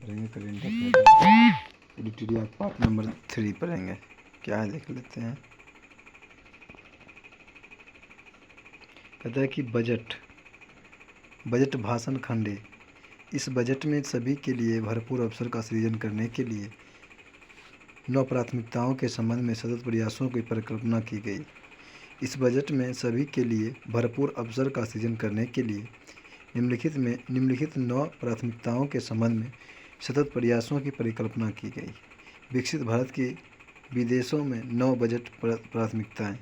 पढ़ेंगे current affair, editorial part number 3 पढ़ेंगे। क्या है देख लेते हैं। कहता है कि बजट भाषण खंड है। इस बजट में सभी के लिए भरपूर अवसर का सृजन करने के लिए 9 प्राथमिकताओं के संबंध में सतत प्रयासों की परिकल्पना की गई। इस बजट में सभी के लिए भरपूर अवसर का सृजन करने के लिए निम्नलिखित 9 प्राथमिकताओं के संबंध में सतत प्रयासों की परिकल्पना की गई। विकसित भारत की विदेशों में 9 बजट प्राथमिकताएं।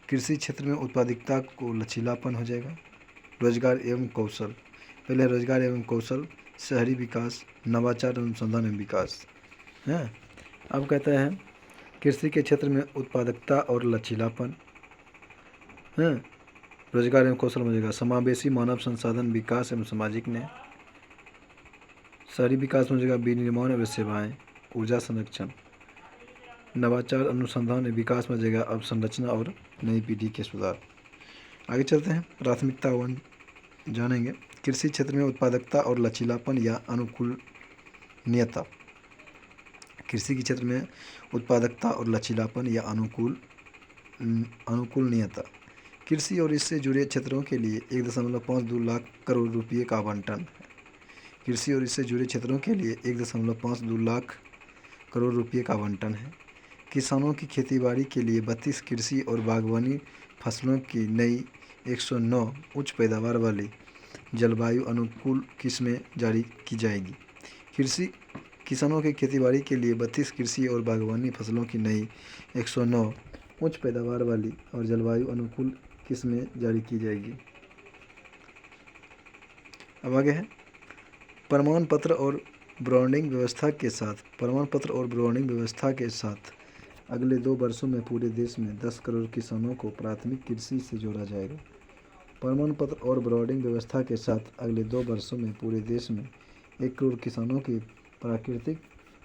कृषि क्षेत्र में उत्पादकता को लचीलापन हो जाएगा। रोजगार एवं कौशल, पहले रोजगार एवं कौशल, शहरी विकास, नवाचार अनुसंधान एवं विकास है। अब कहता है कृषि के क्षेत्र में उत्पादकता और लचीलापन है। रोजगार एवं कौशल में जाएगा समावेशी मानव संसाधन विकास एवं सामाजिक न्याय। शहरी विकास में जाएगा विनिर्माण एवं सेवाएं, ऊर्जा संरक्षण। नवाचार अनुसंधान एवं विकास में जाएगा अवसंरचना और नई पीढ़ी के सुधार। आगे चलते हैं, प्राथमिकता 1 जानेंगे। कृषि क्षेत्र में उत्पादकता और लचीलापन या अनुकूलनीयता। कृषि के क्षेत्र में उत्पादकता और लचीलापन या अनुकूलनीयता। कृषि और इससे जुड़े क्षेत्रों के लिए 1.52 लाख करोड़ रुपये का आवंटन है। कृषि और इससे जुड़े क्षेत्रों के लिए 1.52 लाख करोड़ रुपये का आवंटन है। किसानों की खेतीबाड़ी के लिए 32 कृषि और बागवानी फसलों की नई 109 उच्च पैदावार वाली जलवायु अनुकूल किस्में जारी की जाएगी। किसानों की खेतीबाड़ी के लिए 32 कृषि और बागवानी फसलों की नई 109 उच्च पैदावार वाली और जलवायु अनुकूल किस्में जारी की जाएगी। अब आगे है प्रमाण पत्र और ब्रांडिंग व्यवस्था के साथ अगले 2 वर्षों में पूरे देश में 10 करोड़ किसानों को प्राथमिक कृषि से जोड़ा जाएगा। प्रमाण पत्र और ब्रांडिंग व्यवस्था के साथ अगले 2 वर्षों में पूरे देश में 1 करोड़ किसानों की प्राकृतिक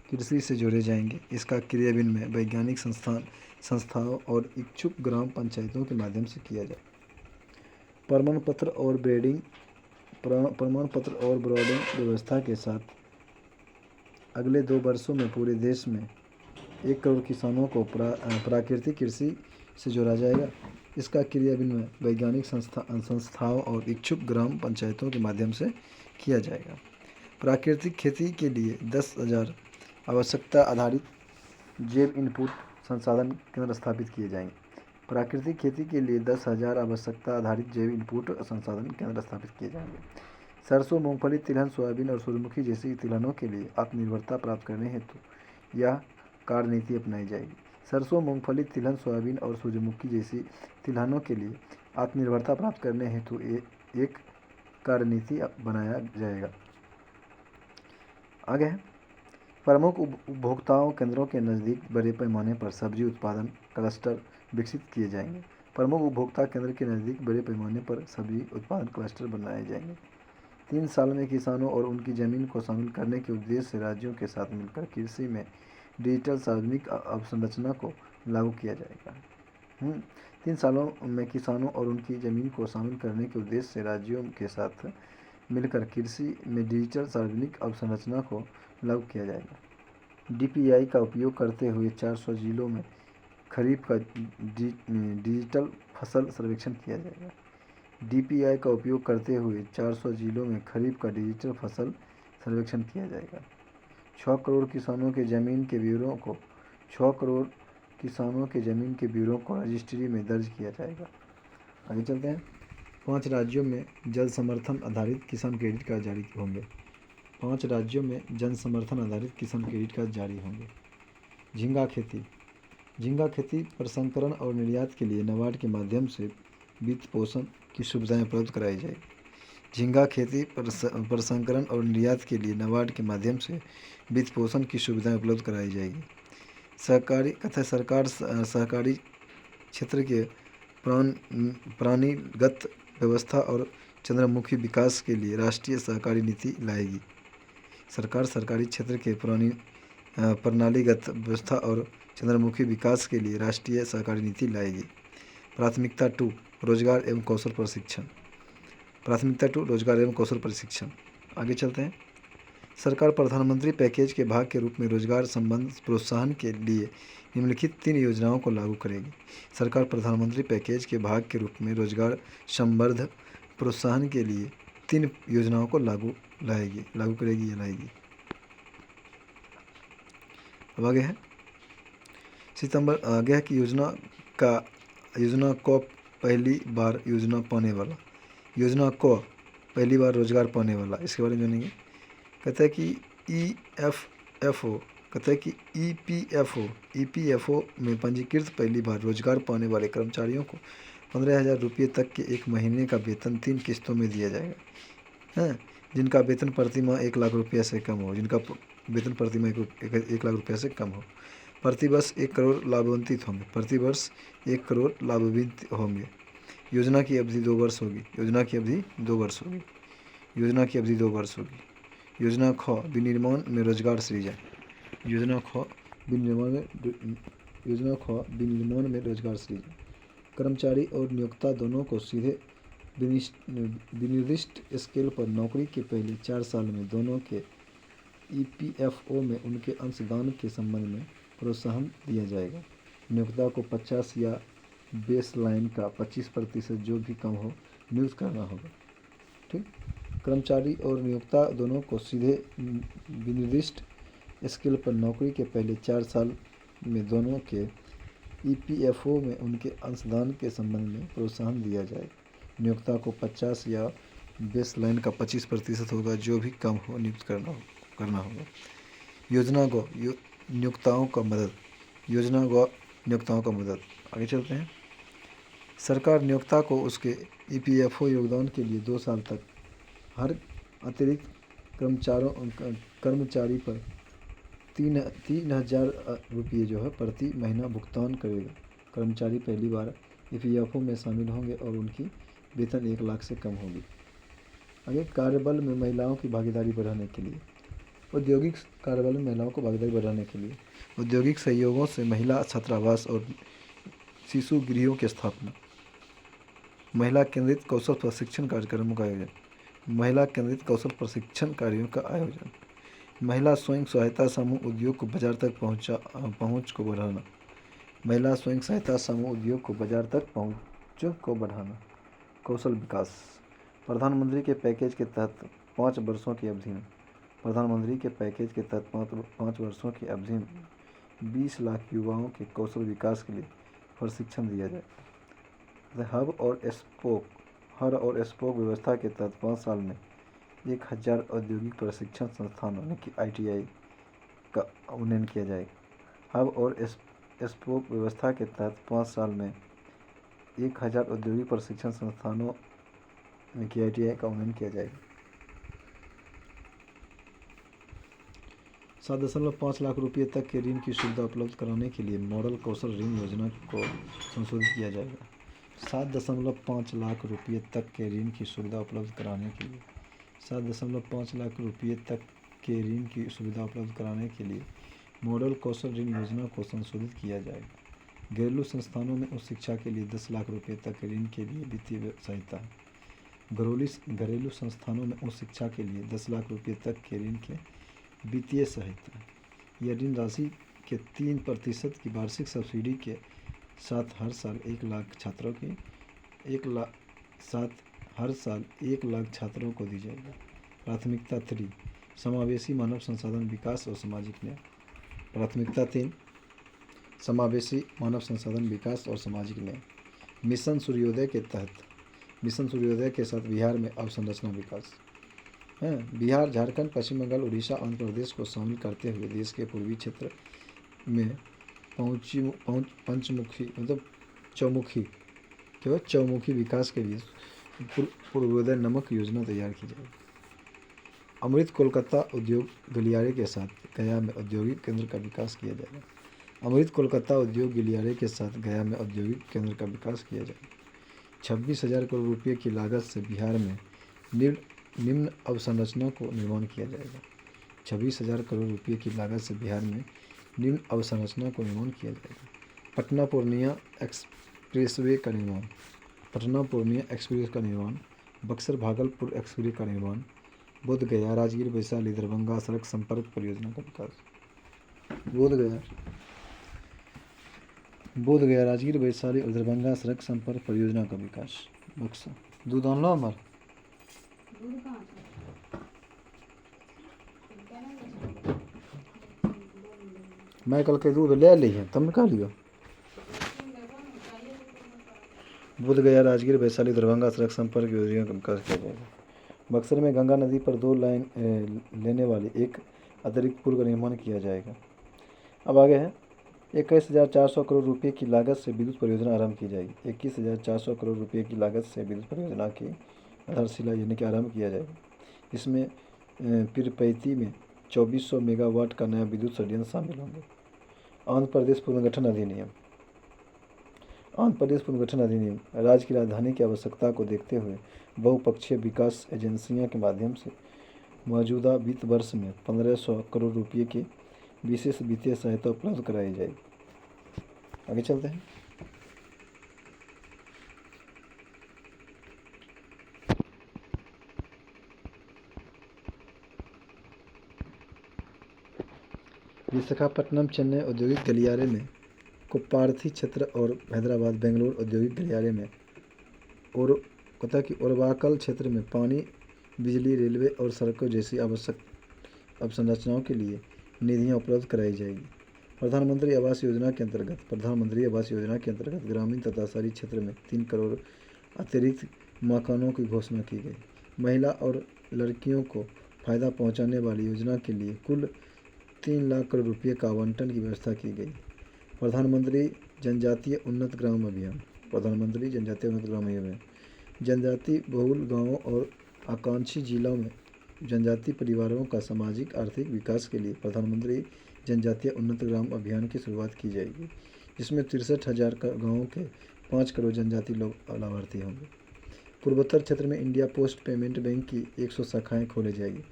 कृषि से जोड़े जाएंगे। इसका क्रियान्वयन वैज्ञानिक संस्थाओं और इच्छुक ग्राम पंचायतों के माध्यम से किया जाए। प्रमाण पत्र और ब्रांडिंग व्यवस्था के साथ अगले 2 वर्षों में पूरे देश में 1 करोड़ किसानों को प्राकृतिक कृषि से जोड़ा जाएगा। इसका क्रियान्वयन वैज्ञानिक संस्थाओं और इच्छुक ग्राम पंचायतों के माध्यम से किया जाएगा। प्राकृतिक खेती के लिए 10,000 आवश्यकता आधारित जैव इनपुट संसाधन केंद्र स्थापित किए जाएंगे। प्राकृतिक खेती के लिए 10,000 आवश्यकता आधारित जैव इनपुट संसाधन केंद्र स्थापित किए जाएंगे। सरसों, मूंगफली, तिलहन, सोयाबीन और सूर्यमुखी जैसी तिलहनों के लिए आत्मनिर्भरता प्राप्त करने हेतु यह कार्य नीति अपनाई जाएगी। सरसों, मूंगफली, तिलहन, सोयाबीन और सूर्यमुखी जैसी तिलहनों के लिए आत्मनिर्भरता प्राप्त करने हेतु एक कार्य नीति बनाया जाएगा। आगे है प्रमुख उपभोक्ताओं केंद्रों के नज़दीक बड़े पैमाने पर सब्जी उत्पादन क्लस्टर विकसित किए जाएंगे। प्रमुख उपभोक्ता केंद्र के नज़दीक बड़े पैमाने पर सब्जी उत्पादन क्लस्टर बनाए जाएंगे। 3 साल में किसानों और उनकी ज़मीन को शामिल करने के उद्देश्य से राज्यों के साथ मिलकर कृषि में डिजिटल सार्वजनिक अवसंरचना को लागू किया जाएगा। 3 सालों में किसानों और उनकी ज़मीन को शामिल करने के उद्देश्य से राज्यों के साथ मिलकर कृषि में डिजिटल सार्वजनिक अवसंरचना को लागू किया जाएगा। डीपीआई का उपयोग करते हुए 400 जिलों में खरीफ का डिजिटल फसल सर्वेक्षण किया जाएगा। डीपीआई का उपयोग करते हुए 400 जिलों में खरीफ का डिजिटल फसल सर्वेक्षण किया जाएगा। 6 करोड़ किसानों के ज़मीन के ब्यूरो को रजिस्ट्री में दर्ज किया जाएगा। आगे चलते हैं, 5 राज्यों में जल समर्थन आधारित किसान क्रेडिट कार्ड जारी होंगे। 5 राज्यों में जन समर्थन आधारित किसान क्रेडिट कार्ड जारी होंगे। झींगा खेती प्रसंस्करण और निर्यात के लिए नाबार्ड के माध्यम से वित्त पोषण की सुविधाएं उपलब्ध कराई जाएगी। झींगा खेती प्रसंस्करण और निर्यात के लिए नाबार्ड के माध्यम से वित्त पोषण की सुविधाएं उपलब्ध कराई जाएगी। सरकार सहकारी क्षेत्र के प्राणीगत व्यवस्था और चंद्रमुखी विकास के लिए राष्ट्रीय सहकारी नीति लाएगी। सरकार सहकारी क्षेत्र के प्रणालीगत व्यवस्था और चंद्रमुखी विकास के लिए राष्ट्रीय सहकारी नीति लाएगी। प्राथमिकता 2 रोजगार एवं कौशल प्रशिक्षण। आगे चलते हैं, सरकार प्रधानमंत्री पैकेज के भाग के रूप में रोजगार संबंध प्रोत्साहन के लिए निम्नलिखित 3 योजनाओं को लागू करेगी। सरकार प्रधानमंत्री पैकेज के भाग के रूप में रोजगार संवर्ध प्रोत्साहन के लिए 3 योजनाओं को लागू करेगी या लाएगी। अब आगे है सितंबर आगे है कि योजना को पहली बार रोजगार पाने वाला, इसके बारे में जानेंगे। कहता है कि ईपीएफओ में पंजीकृत पहली बार रोजगार पाने वाले कर्मचारियों को 15,000 रुपये तक के 1 महीने का वेतन 3 किस्तों में दिया जाएगा। हैं जिनका वेतन प्रति माह 1 लाख रुपये से कम हो, 1 लाख रुपये से कम हो, प्रतिवर्ष 1 करोड़ लाभान्वित होंगे। योजना की अवधि 2 वर्ष होगी। योजना ख विनिर्माण में रोजगार सृजन। कर्मचारी और नियोक्ता दोनों को सीधे विनिर्दिष्ट स्केल पर नौकरी के पहले 4 साल में दोनों के ईपीएफओ में उनके अंशदान के संबंध में प्रोत्साहन दिया जाएगा। नियोक्ता को 50 या बेसलाइन का 25% जो भी कम हो नियुक्त करना होगा। ठीक, कर्मचारी और नियोक्ता दोनों को सीधे विनिर्दिष्ट स्केल पर नौकरी के पहले 4 साल में दोनों के ईपीएफओ में उनके अंशदान के संबंध में प्रोत्साहन दिया जाएगा। नियोक्ता को 50 या बेसलाइन का 25% होगा जो भी कम हो नियुक्त करना होगा। योजना गो नियोक्ताओं का मदद। आगे चलते हैं। सरकार नियोक्ता को उसके ईपीएफओ योगदान के लिए 2 साल तक हर अतिरिक्त कर्मचारी पर 3,000 रुपये जो है प्रति महीना भुगतान करेगा। कर्मचारी पहली बार ईपीएफओ में शामिल होंगे और उनकी वेतन 1 लाख से कम होगी। आगे कार्यबल में महिलाओं की भागीदारी बढ़ाने के लिए औद्योगिक औद्योगिक सहयोगों से महिला छात्रावास और शिशु गृहों की स्थापना। महिला केंद्रित कौशल प्रशिक्षण कार्यक्रमों का आयोजन। महिला स्वयं सहायता समूह उद्योग को बाजार तक पहुंच को बढ़ाना। कौशल विकास। प्रधानमंत्री के पैकेज के तहत 5 वर्षों की अवधि में 20 लाख युवाओं के कौशल विकास के लिए प्रशिक्षण दिया जाएगा। हब और स्पोक व्यवस्था के तहत 5 साल में 1,000 औद्योगिक प्रशिक्षण संस्थानों यानी कि ITI का उन्नयन किया जाएगा। हब और स्पोक व्यवस्था के तहत 5 साल में 1,000 औद्योगिक प्रशिक्षण संस्थानों यानी कि ITI का उन्नयन किया जाएगा। 7.5 लाख रुपये तक के ऋण की सुविधा उपलब्ध कराने के लिए मॉडल कौशल ऋण योजना को संशोधित किया जाएगा। 7.5 लाख रुपये तक के ऋण की सुविधा उपलब्ध कराने के लिए मॉडल कौशल ऋण योजना को संशोधित किया जाएगा। घरेलू संस्थानों में उच्च शिक्षा के लिए 10 लाख रुपये तक के ऋण के लिए वित्तीय सहायता। घरेलू संस्थानों में उच्च शिक्षा के लिए 10 लाख रुपये तक के ऋण के वित्तीय सहायता। यह ऋण राशि के 3% की वार्षिक सब्सिडी के साथ हर साल 1 लाख छात्रों को दी जाएगी। प्राथमिकता 3 समावेशी मानव संसाधन विकास और सामाजिक न्याय। प्राथमिकता 3 समावेशी मानव संसाधन विकास और सामाजिक न्याय। मिशन सूर्योदय के साथ बिहार में अवसंरचना विकास। बिहार, झारखंड, पश्चिम बंगाल, उड़ीसा, आंध्र प्रदेश को शामिल करते हुए देश के पूर्वी क्षेत्र में चौमुखी विकास के लिए पूर्वोदय नामक योजना तैयार की जाएगी। अमृत कोलकाता उद्योग गलियारे के साथ गया में औद्योगिक केंद्र का विकास किया जाएगा। 26,000 करोड़ रुपये की लागत से बिहार में निम्न अवसंरचना को निर्माण किया जाएगा। 26,000 करोड़ रुपये की लागत से बिहार में निम्न अवसंरचना को निर्माण किया जाएगा। पटना पूर्णिया एक्सप्रेसवे का निर्माण, बक्सर भागलपुर एक्सप्रेसवे का निर्माण, बोध गया राजगीर वैशाली दरभंगा सड़क संपर्क परियोजना का विकास। बोध गया राजगीर वैशाली और दरभंगा सड़क संपर्क परियोजना का विकास। बक्सा दूध आन लो हमार मैं कल के दूध ले ली है तुम खा लियो। बोध गया राजगीर वैशाली दरभंगा सड़क संपर्क योजना का विकास किया जाएगा। बक्सर में गंगा नदी पर 2 लाइन लेने वाली एक अतिरिक्त पुल का निर्माण किया जाएगा। अब आगे है 21,400 करोड़ रुपये की लागत से विद्युत परियोजना आरंभ की जाएगी। 21,400 करोड़ रुपये की लागत से विद्युत परियोजना की आधारशिला यानी कि आरंभ किया जाएगा। इसमें पीरपैंती में 2400 मेगावाट का नया विद्युत संयंत्र शामिल होंगे। आंध्र प्रदेश पुनर्गठन अधिनियम। आंध्र प्रदेश पुनर्गठन अधिनियम राज्य की राजधानी की आवश्यकता को देखते हुए बहुपक्षीय विकास एजेंसियों के माध्यम से मौजूदा वित्त वर्ष में 1500 करोड़ रुपये की विशेष वित्तीय सहायता उपलब्ध कराई जाएगी। आगे चलते हैं। विशाखापट्टनम चेन्नई औद्योगिक गलियारे में कोप्पार्थी क्षेत्र और हैदराबाद बेंगलुरु औद्योगिक गलियारे में और कथा की ओरवाकल क्षेत्र में पानी बिजली रेलवे और सड़कों जैसी आवश्यक अवसंरचनाओं के लिए निधियां उपलब्ध कराई जाएगी। प्रधानमंत्री आवास योजना के अंतर्गत ग्रामीण तथा शहरी क्षेत्र में 3 करोड़ अतिरिक्त मकानों की घोषणा की गई। महिला और लड़कियों को फायदा पहुंचाने वाली योजना के लिए कुल 3 लाख करोड़ रुपये का आवंटन की व्यवस्था की गई। प्रधानमंत्री जनजातीय उन्नत ग्राम अभियान। जनजाति बहुल गांवों और आकांक्षी जिलों में जनजाति परिवारों का सामाजिक आर्थिक विकास के लिए प्रधानमंत्री जनजातीय उन्नत ग्राम अभियान की शुरुआत की जाएगी, जिसमें 63,000 गाँवों के 5 करोड़ जनजाति लोग लाभार्थी होंगे। पूर्वोत्तर क्षेत्र में इंडिया पोस्ट पेमेंट बैंक की 100 शाखाएँ खोली जाएगी।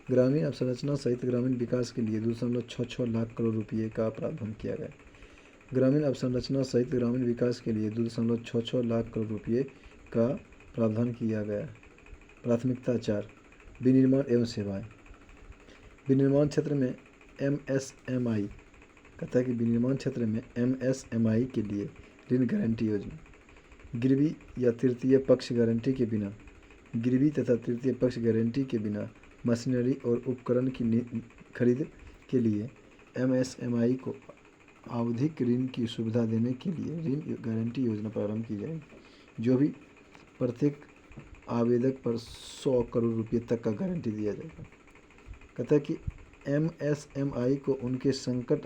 ग्रामीण अवसंरचना सहित ग्रामीण विकास के लिए 2.66 लाख करोड़ रुपये का प्रावधान किया गया। प्राथमिकता 4 विनिर्माण एवं सेवाएं। विनिर्माण क्षेत्र में MSMI के लिए ऋण गारंटी योजना। गिरवी तथा तृतीय पक्ष गारंटी के बिना मशीनरी और उपकरण की खरीद के लिए MSMI को आवधिक ऋण की सुविधा देने के लिए ऋण गारंटी योजना प्रारंभ की जाएगी, जो भी प्रत्येक आवेदक पर 100 करोड़ रुपये तक का गारंटी दिया जाएगा। कहता है कि MSMI को उनके संकट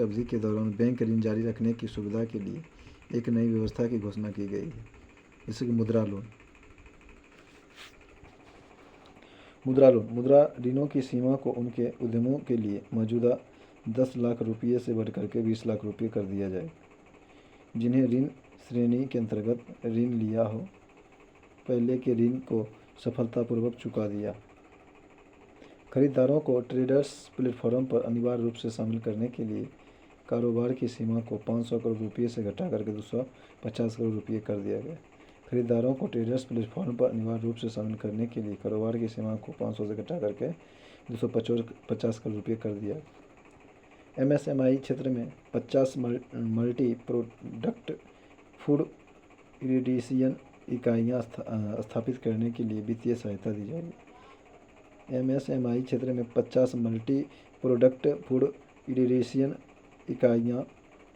अवधि के दौरान बैंक ऋण जारी रखने की सुविधा के लिए एक नई व्यवस्था की घोषणा की गई है, जैसे कि मुद्रा ऋणों की सीमा को उनके उद्यमों के लिए मौजूदा 10 लाख रुपये से बढ़कर के 20 लाख रुपये कर दिया जाए। जिन्हें ऋण श्रेणी के अंतर्गत ऋण लिया हो, पहले के ऋण को सफलतापूर्वक चुका दिया। खरीदारों को ट्रेडर्स प्लेटफॉर्म पर अनिवार्य रूप से शामिल करने के लिए कारोबार की सीमा को 500 करोड़ रुपये से घटा करके 250 करोड़ रुपये कर दिया गया। खरीदारों को ट्रेडर्स प्लेटफॉर्म पर अनिवार्य रूप से शामिल करने के लिए कारोबार की सीमा को 500 से घटा करके 250 करोड़ रुपये कर दिया। MSMI क्षेत्र में 50 मल्टी प्रोडक्ट फूड इरिडेशन इकाइयाँ स्थापित करने के लिए वित्तीय सहायता दी जाएगी। MSMI क्षेत्र में 50 मल्टी प्रोडक्ट फूड इरिडेशन इकाइयाँ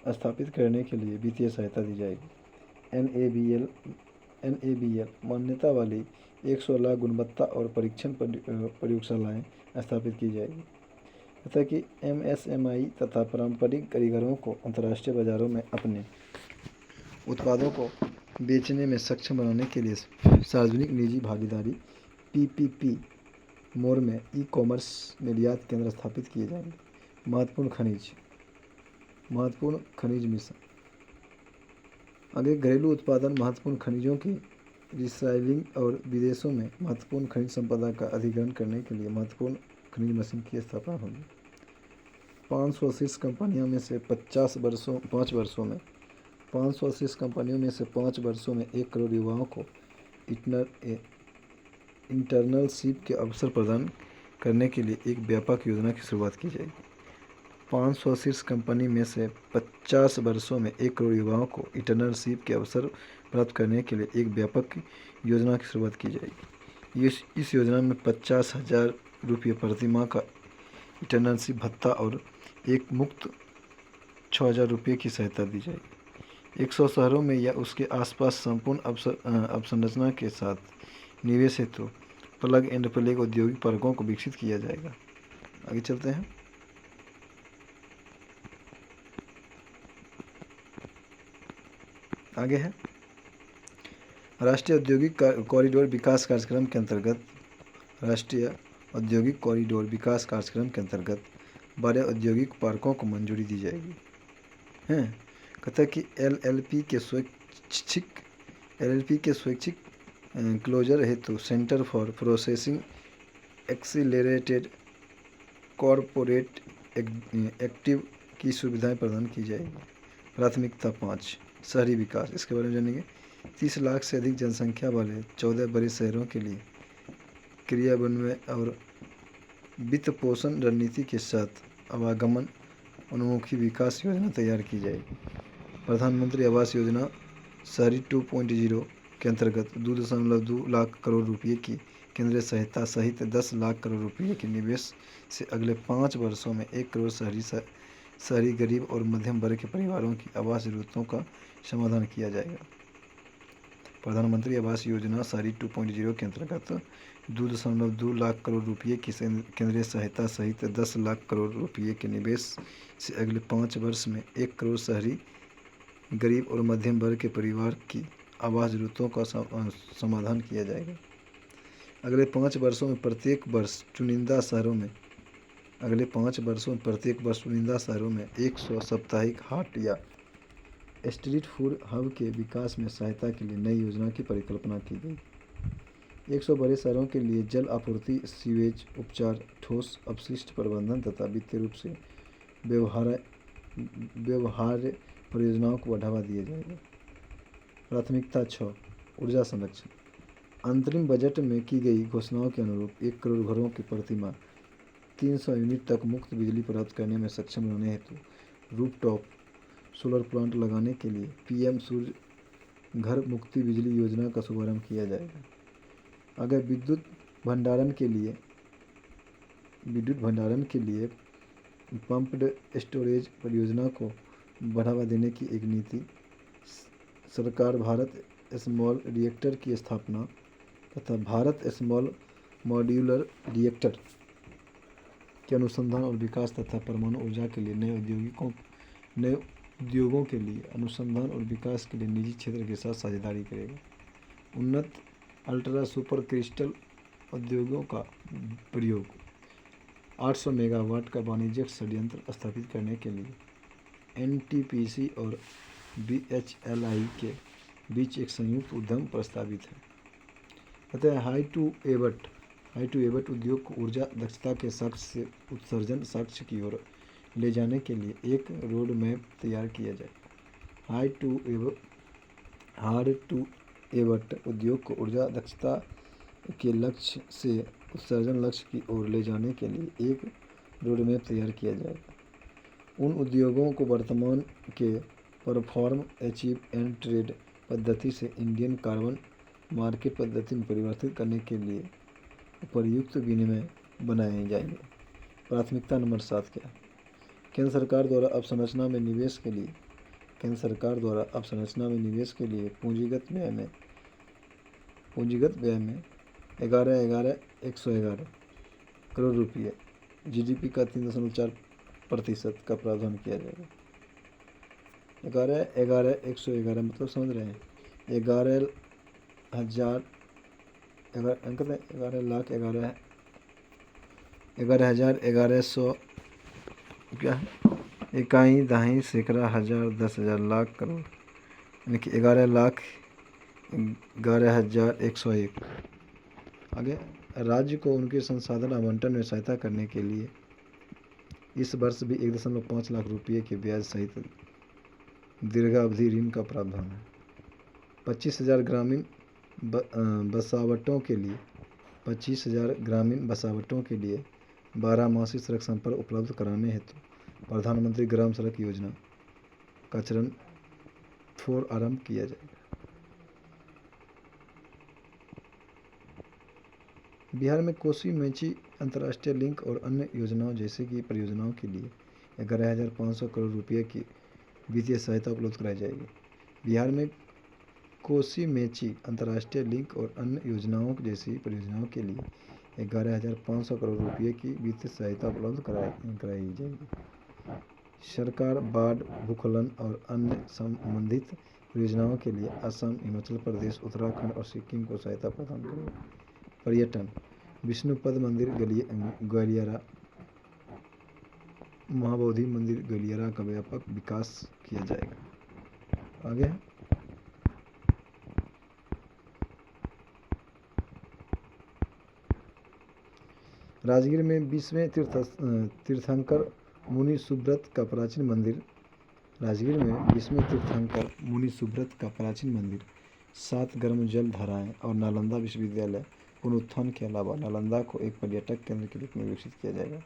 स्थापित करने के लिए वित्तीय सहायता दी जाएगी। NABL मान्यता वाली 100 लाख गुणवत्ता और परीक्षण प्रयोगशालाएँ स्थापित की जाएगी, तथा कि MSMI तथा पारंपरिक कारीगरों को अंतर्राष्ट्रीय बाजारों में अपने उत्पादों को बेचने में सक्षम बनाने के लिए सार्वजनिक निजी भागीदारी PPP मोड में ई-कॉमर्स निर्यात केंद्र स्थापित किए जाएंगे। महत्वपूर्ण खनिज मिशन। आगे घरेलू उत्पादन महत्वपूर्ण खनिजों की रिसाइक्लिंग और विदेशों में महत्वपूर्ण खनिज संपदा का अधिग्रहण करने के लिए महत्वपूर्ण खनिज मिशन की स्थापना होगी। 500 शीर्ष कंपनियों में से 5 वर्षों में 580 कंपनियों में से 5 वर्षों में 1 करोड़ युवाओं को इंटर्नशिप के अवसर प्रदान करने के लिए एक व्यापक योजना की शुरुआत की जाएगी। 580 कंपनी में से 50 वर्षों में 1 करोड़ युवाओं को इंटर्नशिप के अवसर प्राप्त करने के लिए एक व्यापक योजना की शुरुआत की जाएगी। इस योजना में 50,000 रुपये प्रति माह का इंटर्नशिप भत्ता और एक मुफ्त 6,000 रुपये की सहायता दी जाएगी। 100 शहरों में या उसके आसपास संपूर्ण अवसंरचना के साथ निवेश हेतु प्लग एंड प्ले औद्योगिक पार्कों को विकसित किया जाएगा। आगे चलते हैं। आगे है राष्ट्रीय औद्योगिक कॉरिडोर विकास कार्यक्रम के अंतर्गत 12 औद्योगिक पार्कों को मंजूरी दी जाएगी। हैं कहता है कि एलएलपी के स्वैच्छिक क्लोजर हेतु centre for processing accelerated corporate active की सुविधाएं प्रदान की जाएगी। प्राथमिकता 5 शहरी विकास, इसके बारे में जानेंगे। 30 लाख से अधिक जनसंख्या वाले 14 बड़े शहरों के लिए क्रियान्वयन और वित्त पोषण रणनीति के साथ आवागमन उन्मुखी विकास योजना तैयार की जाएगी। प्रधानमंत्री आवास योजना शहरी 2.0 के अंतर्गत 2.2 लाख करोड़ रुपये की केंद्रीय सहायता सहित 10 लाख करोड़ रुपये के निवेश से अगले 5 वर्षों में 1 करोड़ शहरी गरीब और मध्यम वर्ग के परिवारों की आवास जरूरतों का समाधान किया जाएगा। प्रधानमंत्री आवास योजना शहरी 2.0 के अंतर्गत 2.2 लाख करोड़ रुपये की केंद्रीय सहायता सहित 10 लाख करोड़ रुपये के निवेश से अगले 5 वर्ष में 1 करोड़ शहरी गरीब और मध्यम वर्ग के परिवार की आवास जरूरतों का समाधान किया जाएगा। अगले 5 वर्षों में प्रत्येक वर्ष चुनिंदा शहरों में 100 साप्ताहिक हाट या स्ट्रीट फूड हब के विकास में सहायता के लिए नई योजना की परिकल्पना की गई। 100 बड़े शहरों के लिए जल आपूर्ति, सीवेज उपचार, ठोस अपशिष्ट प्रबंधन तथा वित्तीय रूप से व्यवहार्य परियोजनाओं को बढ़ावा दिया जाएगा। प्राथमिकता 6 ऊर्जा संरक्षण। अंतरिम बजट में की गई घोषणाओं के अनुरूप 1 करोड़ घरों के प्रति माह 300 यूनिट तक मुफ्त बिजली प्राप्त करने में सक्षम रहने हेतु रूफटॉप सोलर प्लांट लगाने के लिए पीएम सूर्य घर मुफ्त बिजली योजना का शुभारंभ किया जाएगा। अगर विद्युत भंडारण के लिए पंप्ड स्टोरेज परियोजना को बढ़ावा देने की एक नीति, सरकार भारत स्मॉल रिएक्टर की स्थापना तथा भारत स्मॉल मॉड्यूलर रिएक्टर के अनुसंधान और विकास तथा परमाणु ऊर्जा के लिए नए उद्योगों के लिए अनुसंधान और विकास के लिए निजी क्षेत्र के साथ साझेदारी करेगा। उन्नत अल्ट्रा सुपर क्रिस्टल उद्योगों का प्रयोग 800 मेगावाट का वाणिज्यिक संयंत्र स्थापित करने के लिए एनटीपीसी और बीएचईएल के बीच एक संयुक्त उद्यम प्रस्तावित है। अतः हाई टू एबट उद्योग को ऊर्जा दक्षता के साक्ष्य से उत्सर्जन साक्ष्य की ओर ले जाने के लिए एक रोड मैप तैयार किया जाए। हार्ड टू एबट उद्योग को ऊर्जा दक्षता के लक्ष्य से उत्सर्जन लक्ष्य की ओर ले जाने के लिए एक रोड मैप तैयार किया जाएगा। उन उद्योगों को वर्तमान के परफॉर्म अचीव एंड ट्रेड पद्धति से इंडियन कार्बन मार्केट पद्धति में परिवर्तित करने के लिए उपयुक्त विनिमय बनाए जाएंगे। प्राथमिकता नंबर 7 क्या है? केंद्र सरकार द्वारा अवसंरचना में निवेश के लिए पूंजीगत व्यय में 11,111 करोड़ रुपये जीडीपी का 3.4% का प्रावधान किया जाएगा। 11,111 मतलब समझ रहे हैं 11,11,100 क्या है? इकाई, दहाई, सैकड़ा, हजार, 10,000, लाख, करोड़, यानी कि 11,11,101। आगे राज्य को उनके संसाधन आवंटन में सहायता करने के लिए इस वर्ष भी 1.5 लाख रुपये के ब्याज सहित दीर्घावधि ऋण का प्रावधान है। 25,000 ग्रामीण बसावटों के लिए 25,000 ग्रामीण बसावटों के लिए 12 मासिक सड़क संपर्क उपलब्ध कराने हेतु प्रधानमंत्री ग्राम सड़क योजना का चरण 4 आरंभ किया जाएगा। बिहार में कोसी मेची अंतर्राष्ट्रीय लिंक और अन्य योजनाओं जैसे कि परियोजनाओं के लिए 11,500 करोड़ रुपये की वित्तीय सहायता उपलब्ध कराई जाएगी। बिहार में कोसी मेची अंतर्राष्ट्रीय लिंक और अन्य योजनाओं जैसी परियोजनाओं के लिए 11,500 करोड़ रुपये की वित्तीय सहायता उपलब्ध कराई जाएगी। सरकार बाढ़, भूस्खलन और अन्य संबंधित परियोजनाओं के लिए असम, हिमाचल प्रदेश, उत्तराखंड और सिक्किम को सहायता प्रदान करेगी। पर्यटन, विष्णुपद मंदिर ग्वालियरा, महाबोधि मंदिर ग्वालियरा का व्यापक विकास किया जाएगा। आगे राजगीर में 20वें तीर्थंकर मुनि सुब्रत का प्राचीन मंदिर। राजगीर में 20वें तीर्थंकर मुनि सुब्रत का प्राचीन मंदिर, 7 गर्म जल धाराएं और नालंदा विश्वविद्यालय पुनरुत्थान के अलावा नालंदा को एक पर्यटक केंद्र के रूप में विकसित किया जाएगा।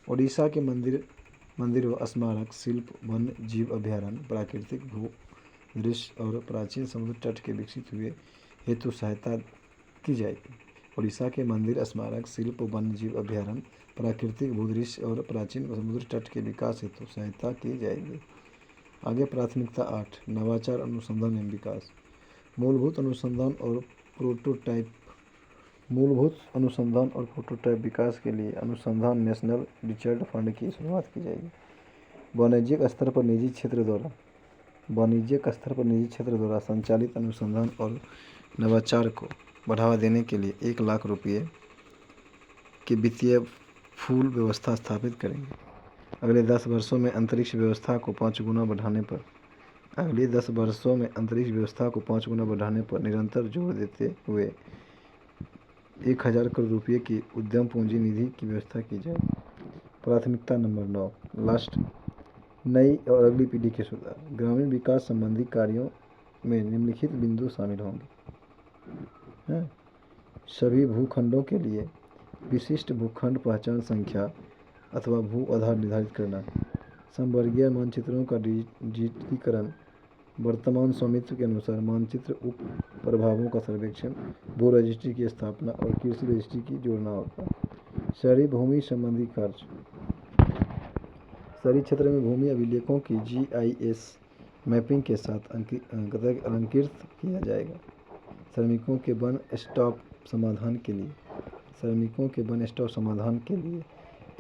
ओडिशा के मंदिर व स्मारक, शिल्प, वन्य जीव अभयारण्य, प्राकृतिक भू दृश्य और प्राचीन समुद्र तट के विकसित हुए हेतु सहायता की जाएगी। ओडिशा के मंदिर, स्मारक, शिल्प, वन्य जीव अभयारण्य, प्राकृतिक भूदृश्य और प्राचीन समुद्र तट के विकास हेतु सहायता की जाएगी। आगे प्राथमिकता 8, नवाचार, अनुसंधान एवं विकास। मूलभूत अनुसंधान और प्रोटोटाइप विकास के लिए अनुसंधान नेशनल रिसर्च फंड की शुरुआत की जाएगी। वाणिज्यिक स्तर पर निजी क्षेत्र द्वारा संचालित अनुसंधान और नवाचार को बढ़ावा देने के लिए 1 लाख रुपये की वित्तीय पूल व्यवस्था स्थापित करेंगे। अगले 10 वर्षों में अंतरिक्ष व्यवस्था को 5 गुना बढ़ाने पर निरंतर जोर देते हुए 1,000 करोड़ रुपये की उद्यम पूंजी निधि की व्यवस्था की जाएगी। प्राथमिकता नंबर 9, लास्ट, नई और अगली पीढ़ी के सुधार। ग्रामीण विकास संबंधी कार्यों में निम्नलिखित बिंदु शामिल होंगे। सभी भूखंडों के लिए विशिष्ट भूखंड पहचान संख्या अथवा भू आधार निर्धारित करना, समवर्गीय मानचित्रों का डिजिटीकरण, वर्तमान स्वामित्व के अनुसार मानचित्र उप प्रभावों का सर्वेक्षण, भू रजिस्ट्री की स्थापना और कृषि रजिस्ट्री की जोड़ना होता है। शहरी भूमि संबंधी कार्य, शहरी क्षेत्र में भूमि अभिलेखों की GIS मैपिंग के साथ अलंकृत किया जाएगा। श्रमिकों के वन स्टॉप समाधान के लिए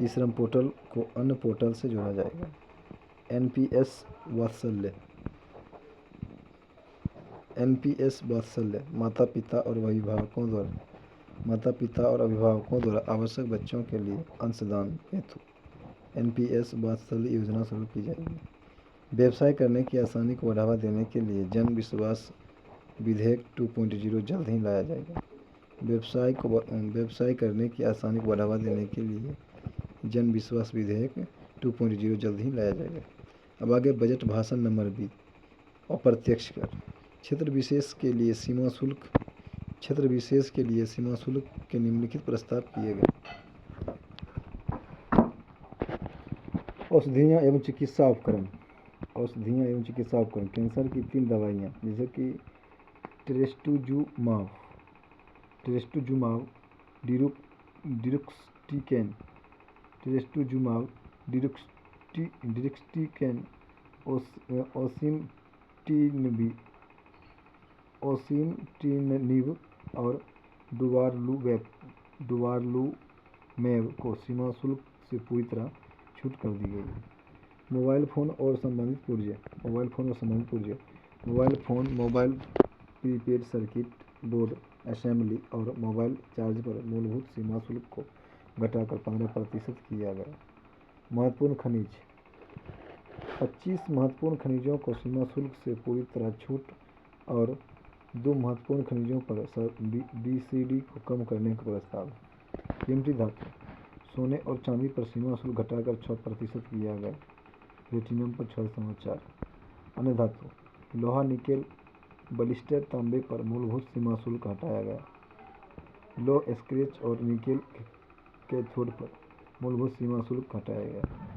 ई-श्रम पोर्टल को अन्य पोर्टल से जोड़ा जाएगा। NPS वात्सल्य, माता पिता और अभिभावकों द्वारा आवश्यक बच्चों के लिए अंशदान हेतु NPS वात्सल्य योजना शुरू की जाएगी। व्यवसाय करने की आसानी को बढ़ावा देने के लिए जन विश्वास विधेयक 2.0 जल्द ही लाया जाएगा। व्यवसाय करने की आसानी को बढ़ावा देने के लिए जन विश्वास विधेयक 2.0 जल्द ही लाया जाएगा। अब आगे बजट भाषण नंबर 20, अप्रत्यक्ष कर। क्षेत्र विशेष के लिए सीमा शुल्क के निम्नलिखित प्रस्ताव किए गए। औषधियाँ एवं चिकित्सा उपकरण। कैंसर की 3 दवाइयाँ जैसे कि ट्रेस्टुजुमाब, डिरोक्सिटिकेन, ओसिमटिनिब और डुवारलुमेब को सीमा शुल्क से पूरी तरह छूट कर दी गई है। मोबाइल फ़ोन और संबंधित पुर्जे। Mobile prepaid circuit board assembly और मोबाइल चार्ज पर मूलभूत सीमा शुल्क को घटाकर 15% किया गया। महत्वपूर्ण खनिज, 25 महत्वपूर्ण खनिजों को सीमा शुल्क से पूरी तरह छूट और 2 महत्वपूर्ण खनिजों पर BCD को कम करने का प्रस्ताव। कीमती धातु, सोने और चांदी पर सीमा शुल्क घटाकर 6% किया गया। प्लेटिनम पर 6.4। अन्य धातु, लोहा, निकेल, बलिस्टर, तांबे पर मूलभूत सीमा शुल्क हटाया गया। लो स्क्रैच और निकेल कैथोड पर मूलभूत सीमा शुल्क हटाया गया।